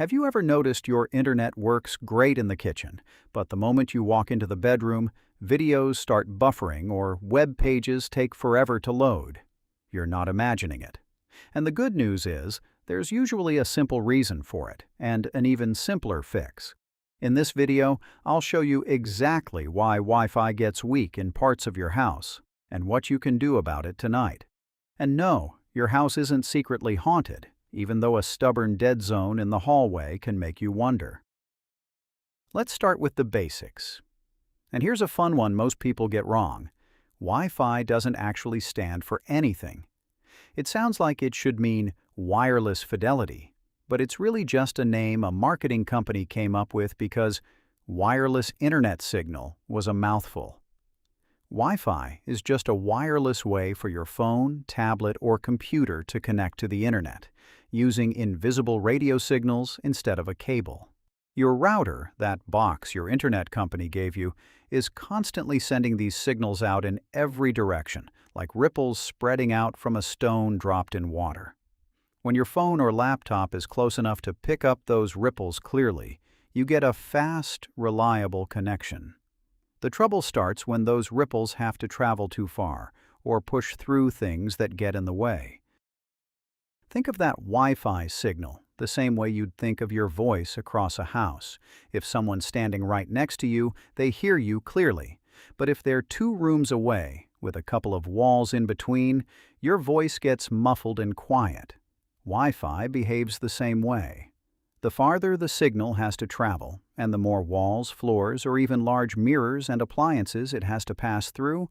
Have you ever noticed your internet works great in the kitchen, but the moment you walk into the bedroom, videos start buffering or web pages take forever to load? You're not imagining it. And the good news is, there's usually a simple reason for it, and an even simpler fix. In this video, I'll show you exactly why Wi-Fi gets weak in parts of your house, and what you can do about it tonight. And no, your house isn't secretly haunted, even though a stubborn dead zone in the hallway can make you wonder. Let's start with the basics. And here's a fun one most people get wrong. Wi-Fi doesn't actually stand for anything. It sounds like it should mean wireless fidelity, but it's really just a name a marketing company came up with because wireless internet signal was a mouthful. Wi-Fi is just a wireless way for your phone, tablet, or computer to connect to the internet, using invisible radio signals instead of a cable. Your router, that box your internet company gave you, is constantly sending these signals out in every direction, like ripples spreading out from a stone dropped in water. When your phone or laptop is close enough to pick up those ripples clearly, you get a fast, reliable connection. The trouble starts when those ripples have to travel too far, or push through things that get in the way. Think of that Wi-Fi signal the same way you'd think of your voice across a house. If someone's standing right next to you, they hear you clearly. But if they're 2 rooms away, with a couple of walls in between, your voice gets muffled and quiet. Wi-Fi behaves the same way. The farther the signal has to travel, and the more walls, floors, or even large mirrors and appliances it has to pass through,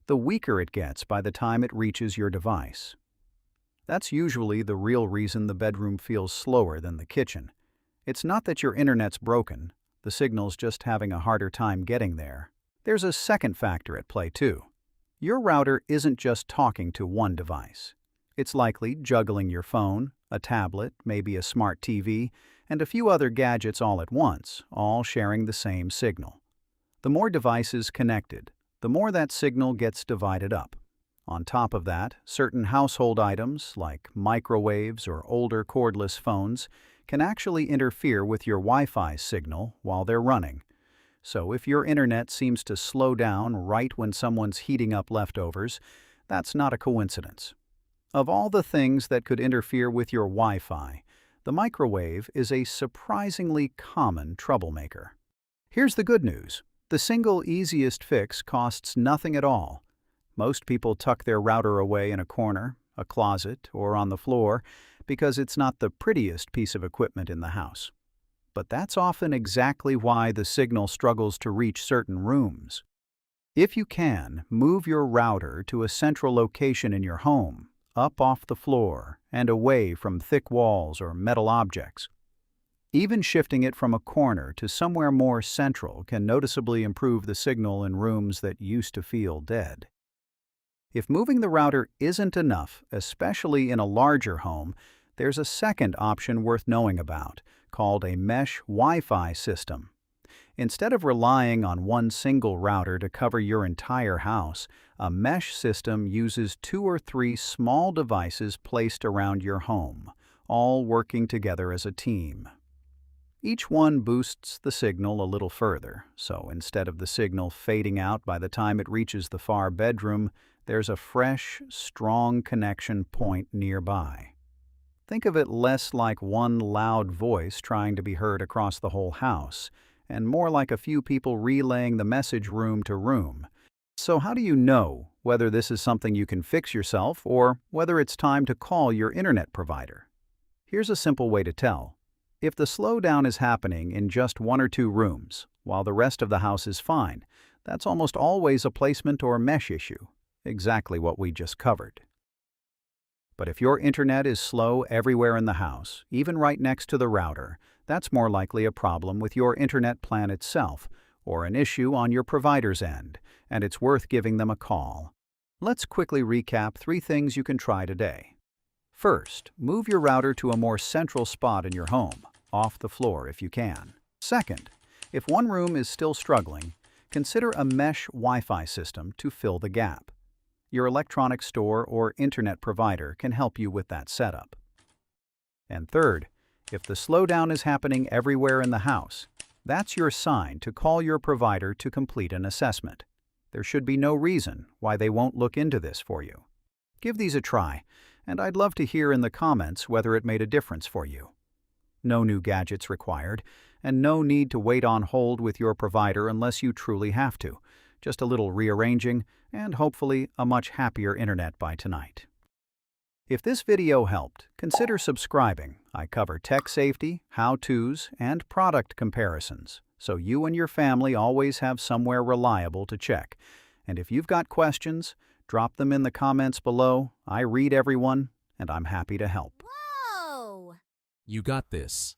the weaker it gets by the time it reaches your device. That's usually the real reason the bedroom feels slower than the kitchen. It's not that your internet's broken, the signal's just having a harder time getting there. There's a second factor at play too. Your router isn't just talking to one device. It's likely juggling your phone, a tablet, maybe a smart TV, and a few other gadgets all at once, all sharing the same signal. The more devices connected, the more that signal gets divided up. On top of that, certain household items, like microwaves or older cordless phones, can actually interfere with your Wi-Fi signal while they're running. So if your internet seems to slow down right when someone's heating up leftovers, that's not a coincidence. Of all the things that could interfere with your Wi-Fi, the microwave is a surprisingly common troublemaker. Here's the good news. The single easiest fix costs nothing at all. Most people tuck their router away in a corner, a closet, or on the floor because it's not the prettiest piece of equipment in the house. But that's often exactly why the signal struggles to reach certain rooms. If you can, move your router to a central location in your home, up off the floor, and away from thick walls or metal objects. Even shifting it from a corner to somewhere more central can noticeably improve the signal in rooms that used to feel dead. If moving the router isn't enough, especially in a larger home, there's a second option worth knowing about, called a mesh Wi-Fi system. Instead of relying on one single router to cover your entire house, a mesh system uses 2 or 3 small devices placed around your home, all working together as a team. Each one boosts the signal a little further, so instead of the signal fading out by the time it reaches the far bedroom, there's a fresh, strong connection point nearby. Think of it less like one loud voice trying to be heard across the whole house, and more like a few people relaying the message room to room. So how do you know whether this is something you can fix yourself or whether it's time to call your internet provider? Here's a simple way to tell. If the slowdown is happening in just 1 or 2 rooms, while the rest of the house is fine, that's almost always a placement or mesh issue, exactly what we just covered. But if your internet is slow everywhere in the house, even right next to the router, that's more likely a problem with your internet plan itself, or an issue on your provider's end, and it's worth giving them a call. Let's quickly recap 3 things you can try today. First, move your router to a more central spot in your home, off the floor if you can. Second, if one room is still struggling, consider a mesh Wi-Fi system to fill the gap. Your electronics store or internet provider can help you with that setup. And third, If the slowdown is happening everywhere in the house, that's your sign to call your provider to complete an assessment. There should be no reason why they won't look into this for you. Give these a try, and I'd love to hear in the comments whether it made a difference for you. No new gadgets required, and no need to wait on hold with your provider unless you truly have to. Just a little rearranging, and hopefully a much happier internet by tonight. If this video helped, consider subscribing. I cover tech safety, how-tos, and product comparisons, so you and your family always have somewhere reliable to check. And if you've got questions, drop them in the comments below. I read everyone, and I'm happy to help. Whoa! You got this.